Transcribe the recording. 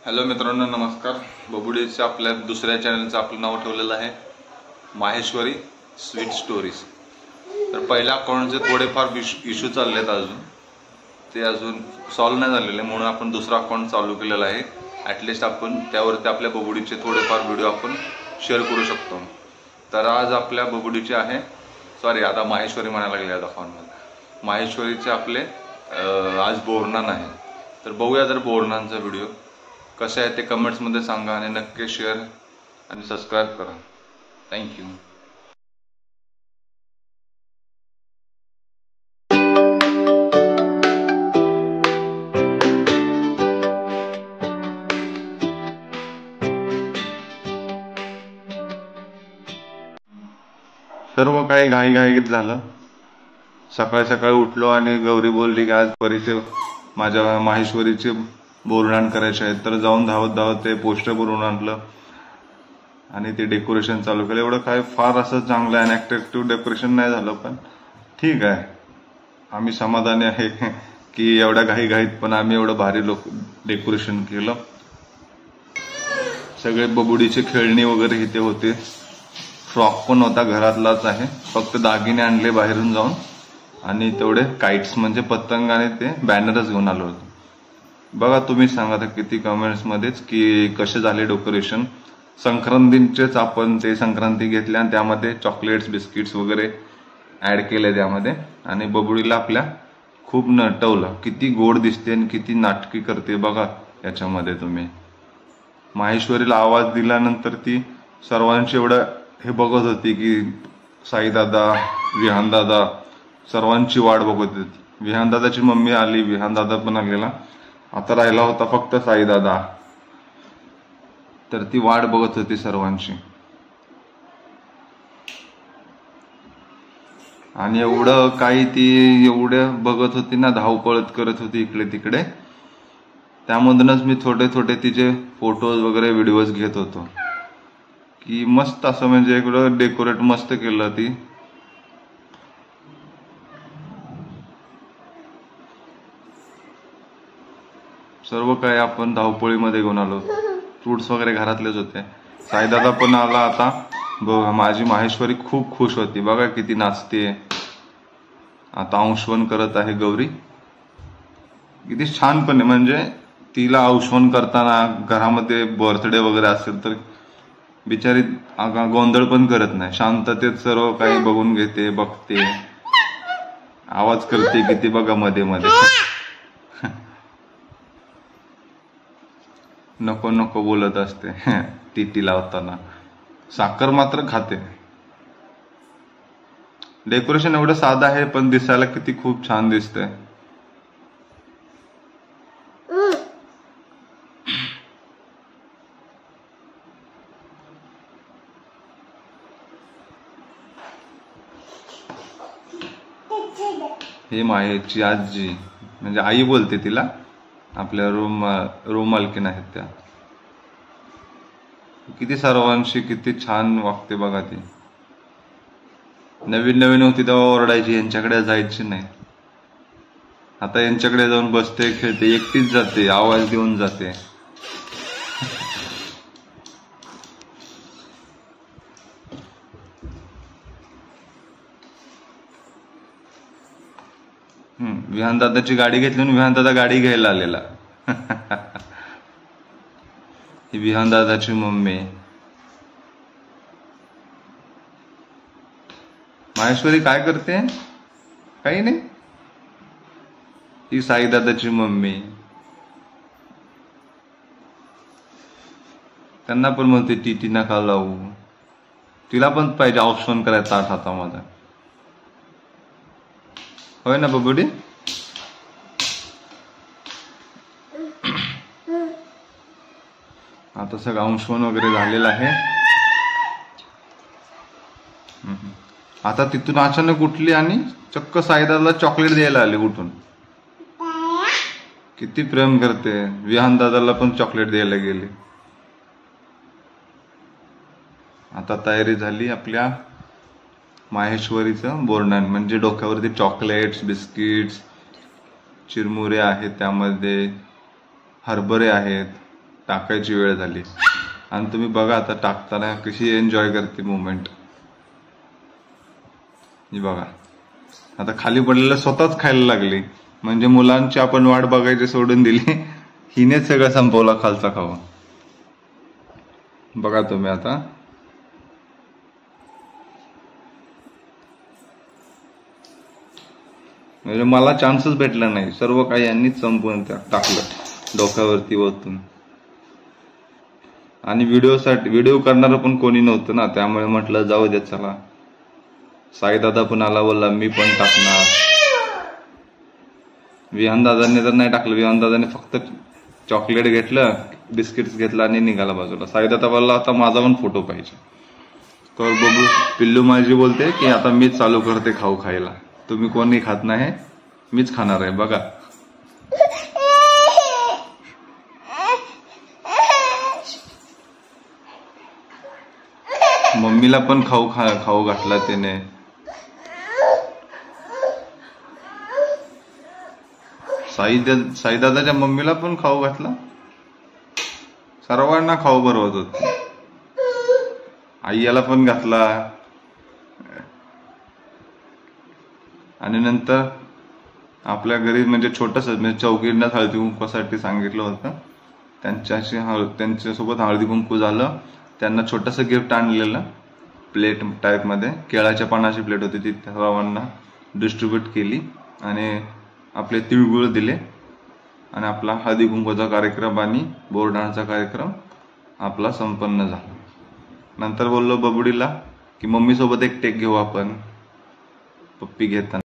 Hello मित्रांनो, नमस्कार. बबुडीच्या आपल्या दुसऱ्या चॅनलचं आपलं नाव ठेवलेलं आहे माहेश्वरी स्वीट स्टोरीज. तर पहिल्या अकाउंटचे थोडेफार इश्यू चाललेत, ते अजून सॉल्व नाही झालेले, म्हणून आपण दुसरा अकाउंट चालू केलेला आहे. ॲटलिस्ट आपण त्यावरती आपल्या बबुडीचे थोडेफार व्हिडिओ आपण शेअर करू शकतो. तर आज आपल्या बबुडीचे आहे, आता माहेश्वरी म्हणायला लागले आज अकाउंटमध्ये. माहेश्वरीचे आपले आज बोरनान आहे. तर बघूया जर बोरनांचा व्हिडिओ कसे आहे ते कमेंट्समध्ये सांगा आणि नक्की शेअर आणि सबस्क्राईब करा. थँक्यू. सर्व काही घाईघाईत झालं. सकाळी सकाळी उठलो आणि गौरी बोलली की आज परीचे माझ्या माहेश्वरीचे बोरनान करायचे आहेत. तर जाऊन धावत धावत ते पोस्टर बनवून आणलं आणि ते डेकोरेशन चालू केलं. एवढं काय फार असं चांगलं आणि अट्रॅक्टिव्ह डेकोरेशन नाही झालं, पण ठीक आहे. आम्ही समाधानी आहे की एवढ्या घाईघाईत पण आम्ही एवढं भारी डेकोरेशन केलं. सगळे बबुडीचे खेळणी वगैरे इथे होते. फ्रॉक पण होता, घरातलाच आहे. फक्त दागिने आणले बाहेरून जाऊन आणि तेवढे काइट्स म्हणजे पतंग आणि ते बॅनरच घेऊन आलो होतो. बघा तुम्ही सांगा तर किती कमेंट्स मध्येच की कसे झाले डेकोरेशन. संक्रांतीचेच आपण ते संक्रांती घेतल्या आणि त्यामध्ये चॉकलेट्स बिस्किट्स वगैरे ऍड केले त्यामध्ये. आणि बबुडीला आपल्या खूप नटवलं. किती गोड दिसते आणि किती नाटकी करते बघा याच्यामध्ये तुम्ही. माहेश्वरीला आवाज दिल्यानंतर ती सर्वांची एवढं हे बघत होती की साईदादा, विहानदादा सर्वांची वाट बघत होती. विहानदादाची मम्मी आली, विहानदादा पण आलेला. आता राहिला होता फक्त साईदादा. तर ती वाट बघत होती सर्वांची. आणि एवढं काही ती एवढं बघत होती ना, धावपळत करत होती इकडे तिकडे. त्यामधूनच मी थोडे थोडे तिचे फोटोज वगैरे व्हिडिओज घेत होतो की मस्त असं म्हणजे इकडं डेकोरेट मस्त केलं ती. सर्व काही आपण धावपळीमध्ये घेऊन आलो. फ्रुट्स वगैरे घरातलेच होते. साईदादा पण आला आता. माझी माहेश्वरी खूप खुश होती. बघा किती नाचते. आता अंशवन करत आहे गौरी. किती छानपणे म्हणजे तिला अंशवन करताना घरामध्ये बर्थडे वगैरे असेल तर बिचारी गोंधळ पण करत नाही. शांततेत सर्व काही बघून घेते, बघते, आवाज करते किती बघा मध्ये मध्ये. नको नको बोलत असते टीटी लावताना. साखर मात्र खाते. डेकोरेशन एवढं साधं आहे पण दिसायला किती खूप छान दिसतंय. हे माहेची आजी म्हणजे आई बोलते तिला. आपल्या रूम मालकीन आहेत त्या. किती सर्वांशी किती छान वागते बघा ती. नवीन नवीन होती तेव्हा ओरडायची, यांच्याकडे जायची नाही. आता यांच्याकडे जाऊन बसते, खेळते, एकटीच जाते, आवाज देऊन जाते. विहानदादाची गाडी घेतली म्हणून विहानदादा गाडी घ्यायला आलेला. ही विहानदादाची मम्मी. माहेश्वरी काय करते? काही नाही. ही साईदादाची मम्मी. त्यांना पण म्हणते टीटी नका लावू. तिला पण पाहिजे ऑप्शन करायचा ताट हातामध्ये. होय ना बबुडी? आता सगळं अंशवन वगैरे झालेलं आहे. आता तिथून अचानक उठली आणि चक्क साईदादाला चॉकलेट द्यायला आली उठून. किती प्रेम करते. विहानदादाला पण चॉकलेट द्यायला गेली. आता तयारी झाली आपल्या माहेश्वरीचं बोरनान. म्हणजे डोक्यावरती चॉकलेट्स, बिस्किट्स, चिरमुरे आहेत, त्यामध्ये हरभरे आहेत, टाकायची वेळ झाली आणि तुम्ही बघा आता टाकताना कशी एन्जॉय करते मोमेंट. ही बघा आता खाली पडलेलं स्वतःच खायला लागली. म्हणजे मुलांची आपण वाट बघायची सोडून दिली, हिनेच सगळं संपवला खालचा खावा. बघा तुम्ही आता म्हणजे मला चान्सच भेटला नाही, सर्व काही यांनीच संपवून टाकलं डोक्यावरती ओतून. आणि व्हिडिओ करणार पण कोणी नव्हतं ना, त्यामुळे म्हटलं जाऊ दे चला. साई दादा पण आला, बोलला मी पण टाकणार. विहान दादांनी तर नाही टाकलं, विहान दादाने फक्त चॉकलेट घेतलं, बिस्किट्स घेतलं आणि निघाला बाजूला. साई दादा बोलला आता माझा पण फोटो पाहिजे. तर बघू पिल्लू माझी बोलते की आता मीच चालू करते खाऊ खायला, तुम्ही कोणी खात नाही, मीच खाणार आहे. बघा मम्मीला पण खाऊ घातला त्याने. साई दादाच्या मम्मीला पण खाऊ घातला, सर्वांना खाऊ भरवत होत. आईला पण घातला. आणि नंतर आपल्या घरी म्हणजे छोटस म्हणजे चौकींना हळदी कुंकवासाठी सांगितलं होतं, त्यांच्यासोबत हळदी कुंकू झालं. त्यांना छोटस गिफ्ट आणलेलं प्लेट टाईप मध्ये, केळाच्या पानाची प्लेट होती, ती सर्वांना डिस्ट्रीब्यूट केली आणि आपले तिळगुळ दिले. आणि आपला हळदी कुंकूचा कार्यक्रम आणि बोरडाचा कार्यक्रम आपला संपन्न झाला. नंतर बोललो बबडीला की मम्मी सोबत एक टेक घेऊ आपण पप्पी घेताना.